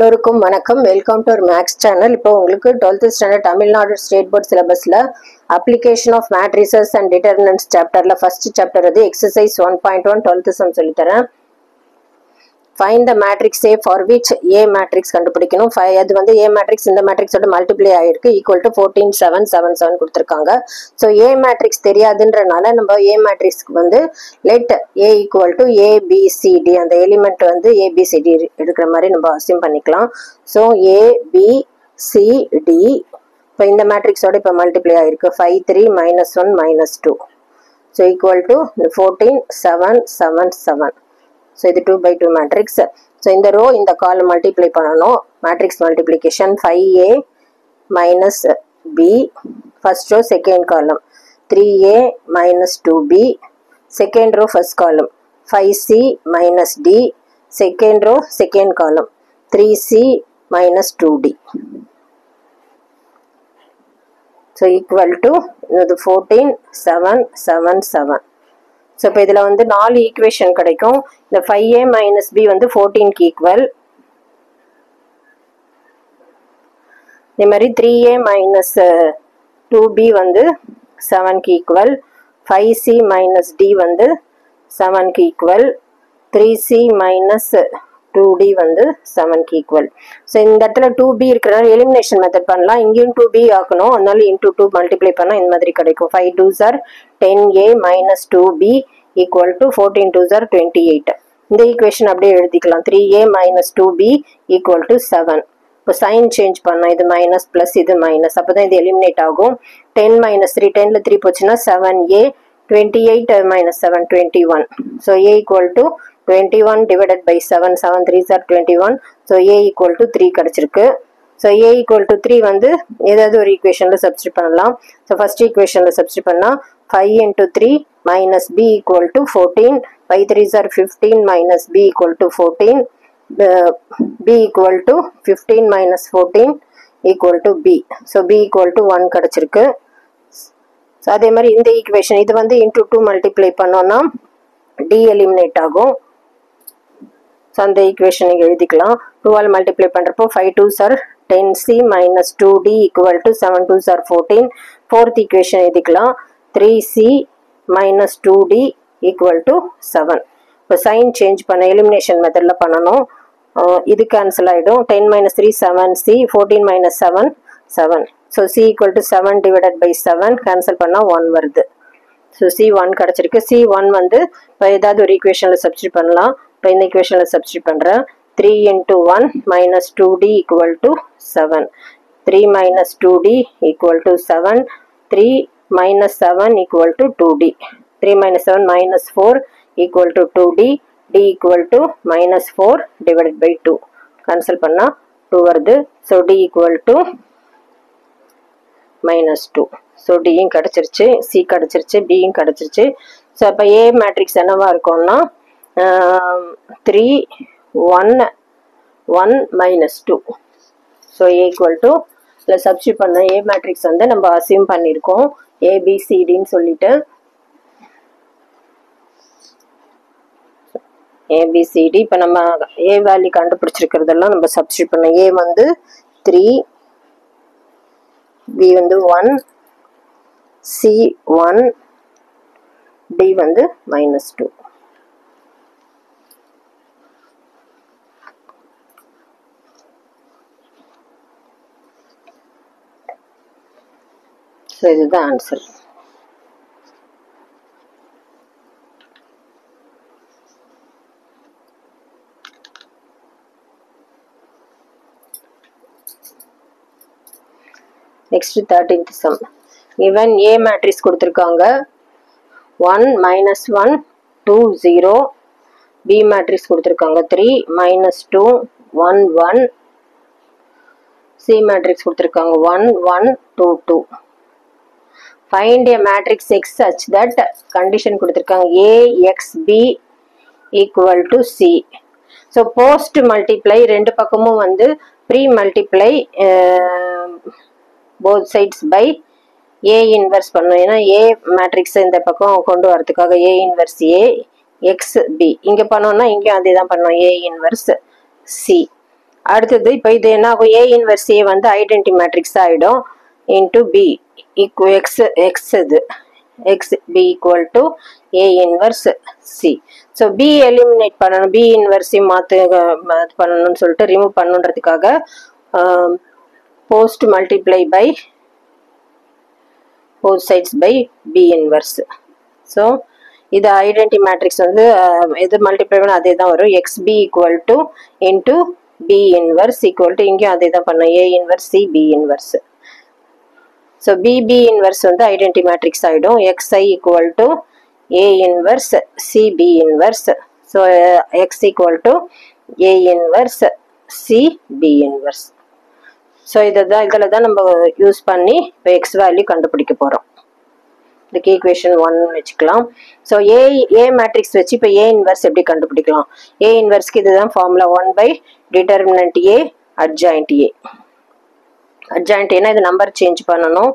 எல்லோருக்கும் வணக்கம். Welcome to our maths channel. இப்போ உங்களுக்கு 12th standard Tamil Nadu state board சிலபஸ்ல application of matrices and determinants சாப்டர்ல ஃபர்ஸ்ட் சாப்டர் வந்து எக்ஸசைஸ் 1.1 12th சம் சொல்லி தரேன். Find the matrix A for which A matrix கண்டுபிடிக்கணும். அது வந்து ஏ மேட்ரிக்ஸ் இந்த மேட்ரிக்ஸோட மல்டிப்ளை ஆயிருக்கு ஈக்குவல் டு 14 7 7 7 கொடுத்துருக்காங்க. ஸோ ஏ மேட்ரிக்ஸ் தெரியாதுன்றனால நம்ம ஏ மேட்ரிக்ஸ்க்கு வந்து let A equal to A B C D அந்த எலிமெண்ட் வந்து ஏபிசிடி எடுக்கிற மாதிரி நம்ம அசியூம் பண்ணிக்கலாம். ஸோ ஏபிசிடி இப்போ இந்த மேட்ரிக்ஸோட இப்போ மல்டிப்ளை ஆயிருக்கு 5 3 -1 -2 ஸோ ஈக்குவல் டு 14 7 7 7. So இது 2 by 2 matrix. So இந்த row இந்த column multiply பண்ணணும். Matrix multiplication 5a minus b first row second column, 3a minus 2b second row first column, 5c minus d second row second column, 3c minus 2d. So equal to 14 7 7 7. So இப்போ இதில் வந்து 4 equation கிடைக்கும். இந்த 5a minus b வந்து 14க்கு equal. இதே மாதிரி 3a minus 2b வந்து 7க்கு equal. 5c minus d வந்து 7க்கு ஈக்குவல். 3c minus 2d வந்து 7க்கு ஈக்குவல். ஸோ இந்த இடத்துல 2b இருக்கிறனால எலிமினேஷன் மெத்தட் பண்ணலாம். இங்கேயும் 2b ஆக்கணும், அதனால இன்டூ 2 மல்டிப்ளை பண்ணால் இந்த மாதிரி கிடைக்கும். 5 2s are 10a minus 2b equal to 14 2s are 28. இந்த ஈக்குவேஷன் அப்படியே எழுதிக்கலாம். 3a minus 2b equal to 7. இப்போ சைன் சேஞ்ச் பண்ணால் இது மைனஸ் ப்ளஸ் இது மைனஸ், அப்போ தான் இது எலிமினேட் ஆகும். 10 minus 3 10ல் 3 போச்சுன்னா 7a, 28 minus 7 21. So a equal to 21 divided by 7 7 3s are 21. So a equal to 3 கிடச்சிருக்கு. ஸோ a equal to 3 வந்து ஏதாவது ஒரு ஈக்குவேஷனில் சப்ஸ்டிட் பண்ணலாம். ஸோ ஃபர்ஸ்ட் ஈக்குவேஷனில் சப்ஸ்டிட் பண்ணால் 5 into 3 minus b equal to 14. 5 3s are 15 minus b equal to 14. b equal to 15 minus 14 equal to b. So b equal to 1 கிடச்சிருக்கு. So அதே மாதிரி இந்த ஈக்குவேஷன் இது வந்து இன்டூ 2 மல்டிப்ளை பண்ணோன்னா d எலிமினேட் ஆகும். ஸோ அந்த ஈக்குவேஷன் நீங்கள் எழுதிக்கலாம். 2ஆல் மல்டிப்ளை பண்ணுறப்போ 5 2s are 10c minus 2d equal to 7 2s are 14. Fourth equation எழுதிக்கலாம். 3c minus 2d equal to 7. இப்போ சைன் சேஞ்ச் பண்ண எலிமினேஷன் மெத்தடில் பண்ணணும். இது கேன்சல் ஆகிடும். 10 minus 3 7c, 14 minus 7 7. So c equal to 7 divided by 7 cancel பண்ணால் 1 வருது. ஸோ c 1 கிடச்சிருக்கு. c 1 வந்து இப்போ ஏதாவது ஒரு ஈக்குவேஷனில் சப்ஸ்டிட் பண்ணலாம். இப்போ இந்த ஈக்குவேஷனில் சப்ஸ்டிட் பண்ணுறேன். 3 into 1 minus 2d equal to 7. 3 minus 2d equal to 7. 3 minus 7 equal to 2d. 3 minus 7 minus 4 equal to 2d. d equal to minus 4 divided by 2. Cancel பண்ணா 2 வருது. So d equal to minus 2. So d யும் கிடச்சிருச்சு, c கிடச்சிருச்சு, b யும் கிடச்சிருச்சு. So அப்போ a matrix என்னவா இருக்கும்னா 3 1 1 minus 2. So a equal to இல்லை சப்ஸ்டிட் பண்ண a மேட்ரிக்ஸ் வந்து நம்ம அசியூம் பண்ணியிருக்கோம் ஏபிசிடின்னு சொல்லிட்டு. ஏபிசிடி இப்போ நம்ம ஏ வேல்யூ கண்டுபிடிச்சிருக்கிறதெல்லாம் நம்ம சப்ஸ்டிட் பண்ணோம். ஏ வந்து 3, பி வந்து 1, சி 1, டி வந்து -2. ஸோ இதுதான் answer. Next 13th sum. given A matrix கொடுத்துருக்காங்க 1 -1 2 0. B மேட்ரிக்ஸ் கொடுத்துருக்காங்க 3 -2 1 1. C மேட்ரிக்ஸ் கொடுத்துருக்காங்க 1 1 2 2. Find a matrix X such that condition கொடுத்துருக்காங்க A X B equal to C. So post multiply ரெண்டு பக்கமும் வந்து pre multiply both sides by A inverse பண்ணோம். ஏன்னா A matrix இந்த பக்கம் கொண்டு வரதுக்காக A inverse A X B இங்கே பண்ணோம்னா இங்கேயும் அதே தான் பண்ணோம் A inverse C. அடுத்தது இப்போ இது என்ன ஆகும், ஏ இன்வெர்ஸ் ஏ வந்து ஐடென்டி மேட்ரிக்ஸ் ஆகிடும். இன்ட்டு பி எக்ஸ் எக்ஸ் இது X B equal to A inverse C. So B eliminate பண்ணணும், பி இன்வெர்ஸ் மாற்று பண்ணணும்னு சொல்லிட்டு ரிமூவ் பண்ணுன்றதுக்காக post multiply by both sides by b inverse. So இது ஐடென்டி மேட்ரிக்ஸ் வந்து எது மல்டிப்ளை பண்ண அதே தான் வரும். xb equal to into b inverse equal to இங்கேயும் அதே தான் பண்ணோம், a inverse c b inverse. So b inverse வந்து ஐடென்டி மேட்ரிக்ஸ் ஆகிடும். xi equal to a inverse c b inverse. So x equal to a inverse c b inverse. So இதில் தான் நம்ம use பண்ணி இப்போ எக்ஸ் வேல்யூ கண்டுபிடிக்க போகிறோம். இதுக்கு ஈக்குவேஷன் 1 வச்சுக்கலாம். ஸோ ஏ மேட்ரிக்ஸ் வச்சு இப்போ ஏ இன்வர்ஸ் எப்படி கண்டுபிடிக்கலாம்? ஏ இன்வர்ஸ்க்கு இதுதான் formula 1 by determinant A adjoint A. Adjoint ஏன்னா இது நம்பர் சேஞ்ச் பண்ணணும்,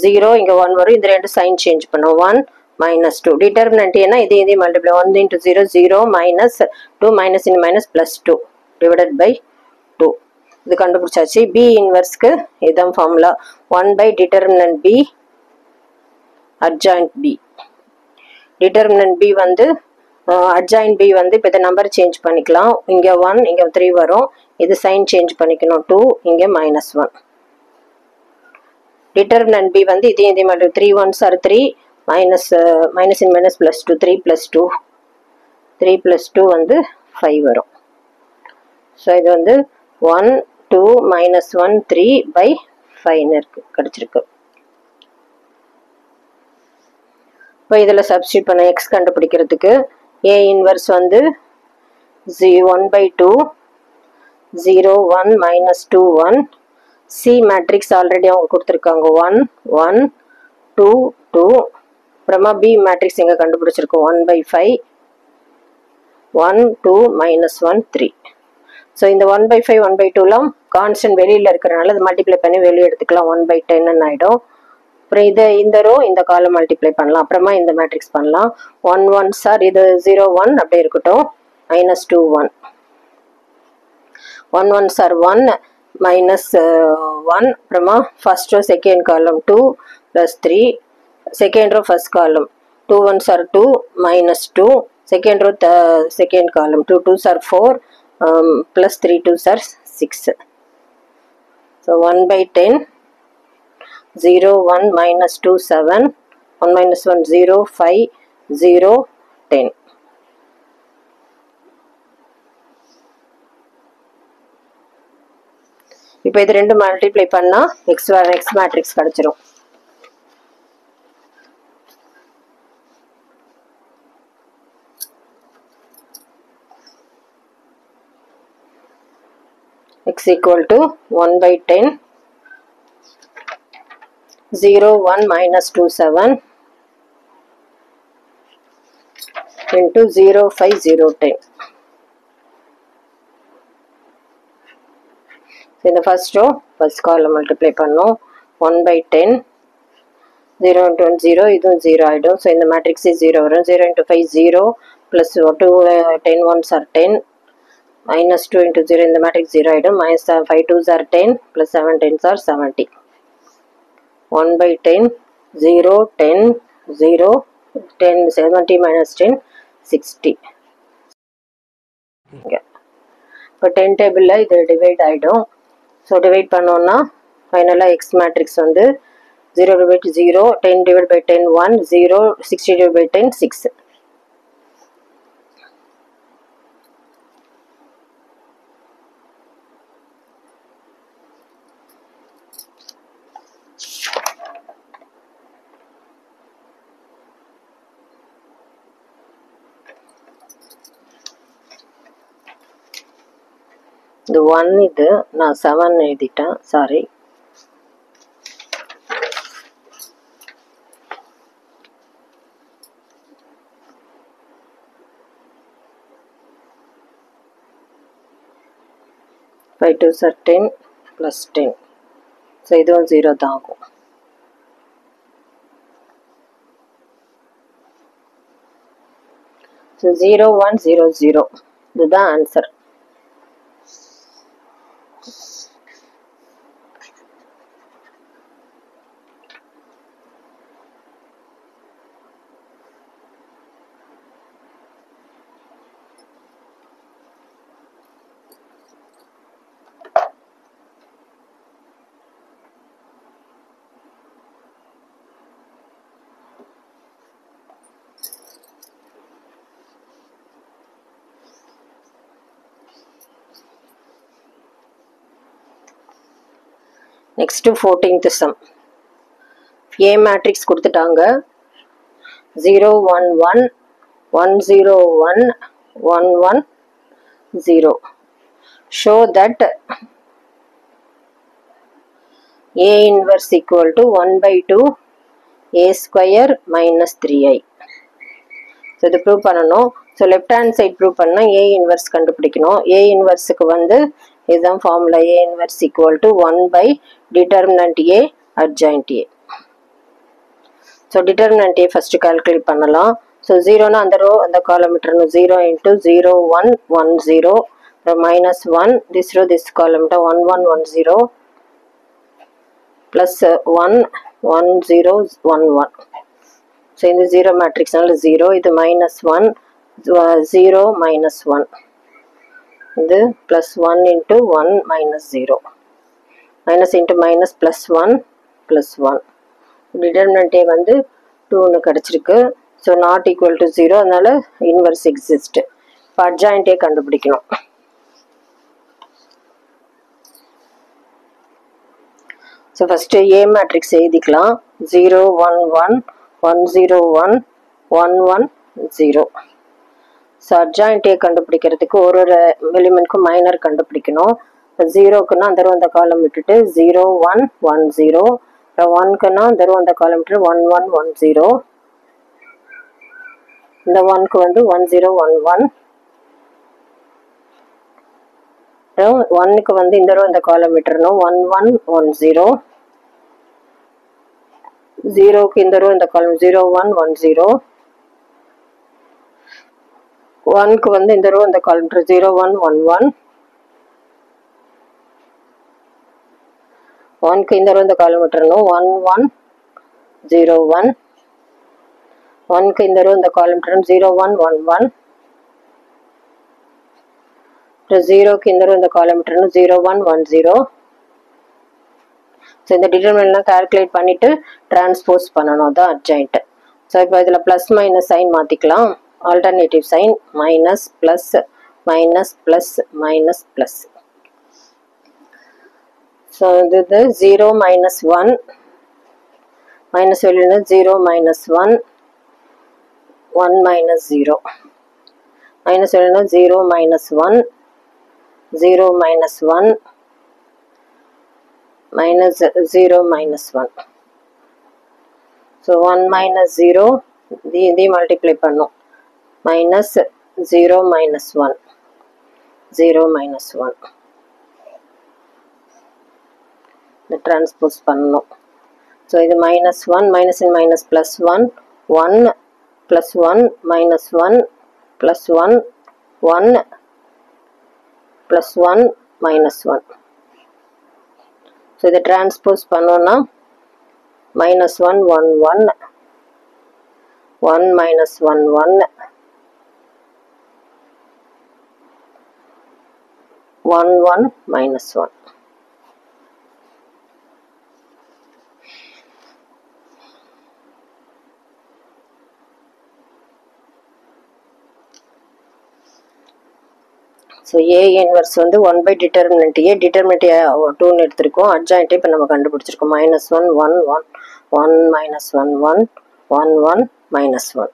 0 இங்கே 1 வரும், இந்த ரெண்டு சைன் சேஞ்ச் பண்ணும், 1 minus 2. டிட்டர்மினன்ட் ஏன்னா இதே multiply 1 into 0 0 minus 2 minus in minus plus 2 divided by 2. இது கண்டுபிடிச்சாச்சு. பி இன்வர்ஸ்க்கு இதுதான் formula 1 by determinant B adjoint B. Determinant B வந்து அட்ஜாயிண்ட் பி வந்து இப்போ இதை நம்பர் சேஞ்ச் பண்ணிக்கலாம், இங்கே 1 இங்கே 3 வரும், இது சைன் சேஞ்ச் பண்ணிக்கணும், 2 இங்கே -1. டிட்டர்மினன்ட் பி வந்து இதே மாதிரி 3 1s are 3 minus in minus plus 2 3 plus 2 3 plus 2 வந்து 5 வரும். ஸோ இது வந்து 1 2 minus 1 3 by 5 இருக்கு கிடைச்சிருக்கு. இப்போ இதில் சப்ஸ்டியூட் பண்ண எக்ஸ் கண்டுபிடிக்கிறதுக்கு ஏ இன்வர்ஸ் வந்து 1 by 2 0 1 minus 2 1. C matrix already அவங்க கொடுத்துருக்காங்க 1 1 2 2. அப்புறமா பி மேட்ரிக்ஸ் எங்கே கண்டுபிடிச்சிருக்கோம் 1 by 5 1 2 minus 1 3. ஸோ இந்த 1 by 5 1 by 2லாம் கான்ஸ்டன்ட் வெளியில் இருக்கிறனால அது மல்டிப்ளை பண்ணி வெளியே எடுத்துக்கலாம், 1 by 10 ஆகிடும். அப்புறம் இந்த ரோ இந்த காலம் மல்டிப்ளை பண்ணலாம், அப்புறமா இந்த மேட்ரிக்ஸ் பண்ணலாம். 1 1 சார் இது 0 1 அப்படியே இருக்கட்டும், -2 1 1 1 சார் 1 -1. அப்புறமா first row second column 2 + 3, second row first column 2 1 sir 2 -2, second row second column 2 2 sir 4 plus 3 2s are 6. So 1 by 10 0 1 minus 2 7 1 minus 1 0 5 0 10. இப்போ இது ரெண்டு மல்டிப்ளை பண்ணா x மேட்ரிக்ஸ் கிடைச்சிரும். x equal to 1 by 10 0 1 minus 2 7 into 0 5 0 10. In the first row first column multiply பண்ணோம் 1 by 10 0 into 1 0 இதுவும் 0 ஆயிடும். So இந்த matrix 0 வரும், 0 into 5 0 plus 2 10 1s are 10 minus 2 into 0 in the matrix 0 item minus 5 2s are 10 plus 7 10s are 70. 1 by 10 0 10 0 10 70 minus 10 60. Okay. இப்போ 10 டேபிளில் இது divide ஆகிடும். So divide பண்ணோன்னா ஃபைனலாக எக்ஸ் மேட்ரிக்ஸ் வந்து 0 divided by 0 10 divided by 10 1 0 60 divided by 10 6. இந்த 1 இது நான் 7 எழுதிட்டேன், sorry. Five 2s are 10 plus 10. So இதுவும் 0 தான் ஆகும். ஸோ 0 1 0 0 இதுதான் answer. Next 14th sum. A matrix கொடுத்துட்டாங்க. 0 1 1 1 0 1 1 1 0. Show that A inverse equal to 1 by 2 A square minus 3i. So இது prove பண்ணணும். So left hand side prove பண்ணா A inverse கண்டுபிடிக்கணும். A inverse க்கு வந்து இதுதான் formula. A inverse equal to 1 by determinant A adjoint A. So determinant A first calculate பண்ணலாம். So 0 na அந்த row அந்த column விட்டுறணும். 0 into 0 1 1 0 minus 1 this row this column 1 1 1 0 plus 1 1 0 1 1. So in the 0 matrix 0 இது minus 1 0 minus 1 இது plus 1 into 1 minus 0 minus into minus plus 1 plus 1. Determinant A வந்து 2 னு கிடைச்சிருக்கு. So not equal to 0 அதனால inverse exist. இப்போ adjoint A கண்டுபிடிக்கணும். So first A matrix எழுதிக்கலாம். 0 1 1 1 0 1 1 1 0. So adjoint A கண்டுபிடிக்கிறதுக்கு ஒரு எலிமெண்ட்க்கு மைனர் கண்டுபிடிக்கணும். 0க்குன்னா அந்த row அந்த column விட்டுட்டு 0 1 1 0 1 க்குன்னா அந்த row அந்த column விட்டு 1 1 1 0 இந்த 1 க்கு வந்து 1 0 1 1 1 க்கு வந்து இந்த row இந்த column விட்டுறணும் 1 1 1 0 0 க்கு இந்த row இந்த column 0 1 1 0 1 க்கு வந்து இந்த row இந்த column 0 1 1 1 1 க்கு இந்த row இந்த column விட்டுறணும் 1 1 0 1 1 க்கு இந்த row இந்த column விட்டுறணும் 0 1 1 1 0 க்கு இந்த row இந்த column விட்டுறணும் 0 1 1 0. So இந்த determinant calculate பண்ணிட்டு transpose பண்ணணும் அதான் adjoint. So இப்போ இதுல plus minus sign மாத்திக்கலாம். Alternative sign minus plus minus plus minus plus. So இது 0 minus 1 minus வெளியில 0 minus 1 1 minus 0 minus வெளியில 0 minus 1 0 minus 1 minus 0 minus 1. So 1 minus 0 இதை multiply பண்ணும் minus 0 minus 1 0 minus 1 the transpose பண்ணணும். So இது minus 1 minus in minus plus 1 1 plus 1 minus 1 plus 1 1 plus 1 minus 1. So the transpose பண்ணோம்னா minus 1 1 1 1 minus 1 1 1 1 minus 1. So A inverse வந்து 1 by determinant A determinant A 2 னு எடுத்துருக்கோம். adjoint இப்போ நம்ம கண்டுபிடிச்சிருக்கோம் minus 1 1 1 1 minus 1 1 1 1 minus 1.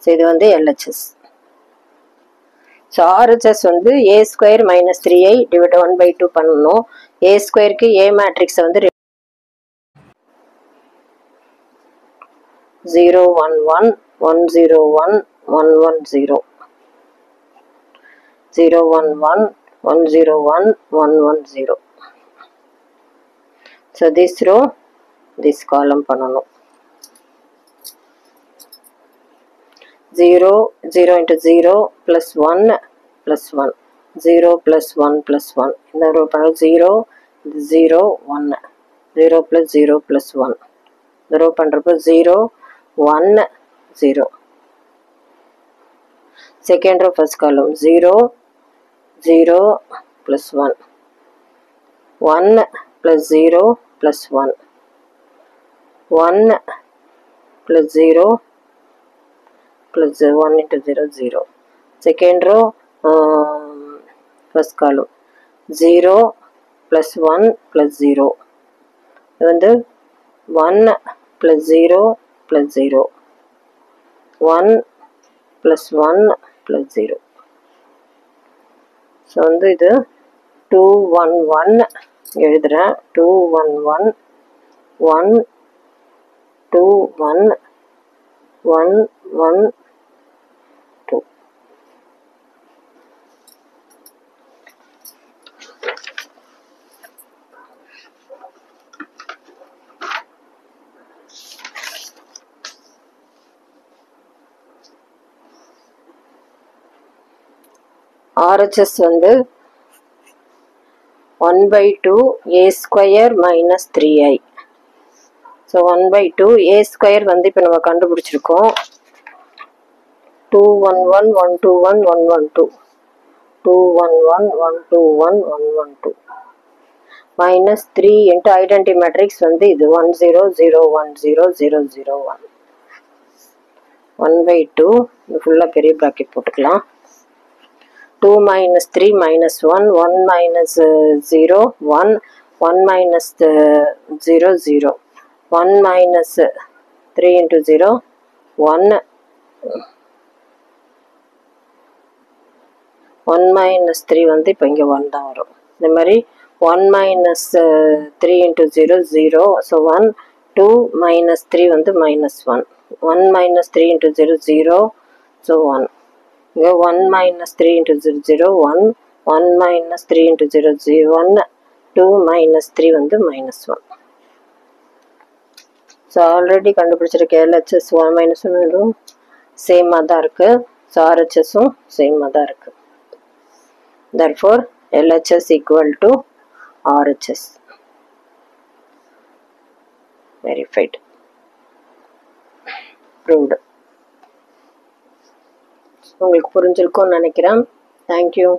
So இது வந்து LHS. So RHS வந்து A square minus 3i divided 1 by 2 பண்ணணும். A square க்கு A matrix வந்து 0 1 1 1 0 1 1 1 0 0 1 1 1 0 1 1 1 0. So this row this column பண்ணணும் 0 0 into 0 plus 1 plus 1 0 plus 1 plus 1 இந்த row பண்ணணும் 0 0 1 0 plus 0 plus 1 இந்த row பண்றப்போ 0 1 0. Second row first column 0 0 plus 1 1 plus 0 plus 1 1 plus 0 plus 1 into 0 0. Second row first column 0 plus 1 plus 0 இது வந்து 1 plus 0 plus 0 1 plus 1 plus 0. So வந்து இது 2 1 1 எழுதுகிறேன். 2 1 1 1 2 1 1 1 2. RHS வந்து 1/2 a square minus 3i. So 1/2 a square வந்து இப்போ நம்ம கண்டுபிடிச்சிருக்கோம். 2 1 1 1 2 1 1 1 2 2 1 1 1 2 1 1 1 2 minus 3 into identity matrix வந்து இது 1 0 0 1 0 0 0 1 1/2 இது ஃபுல்லாக பெரிய ப்ராக்கெட் போட்டுக்கலாம். 2 minus 3 minus 1 1 minus 0 1 1 minus 0 0 1 minus 3 into 0 1 1 minus 3 வந்து இப்போ இங்கே 1 தான் வரும். இந்த மாதிரி 1 minus 3 into 0 0. ஸோ 1 2 minus 3 வந்து minus 1 1 minus 3 into 0 0. ஸோ 1 இங்கே 1 minus 3 into 0 0 1 1 minus 3 into 0 0 1 2 minus 3 வந்து minus 1. ஸோ ஆல்ரெடி கண்டுபிடிச்சிருக்க LHS 1 minus 1 சேமாக தான் இருக்குது. ஸோ RHSும் சேமாக தான் இருக்குது. Therefore LHS equal to RHS. Verified. Proved. உங்களுக்கு புரிஞ்சிருக்கும்னு நினைக்கிறேன். Thank you.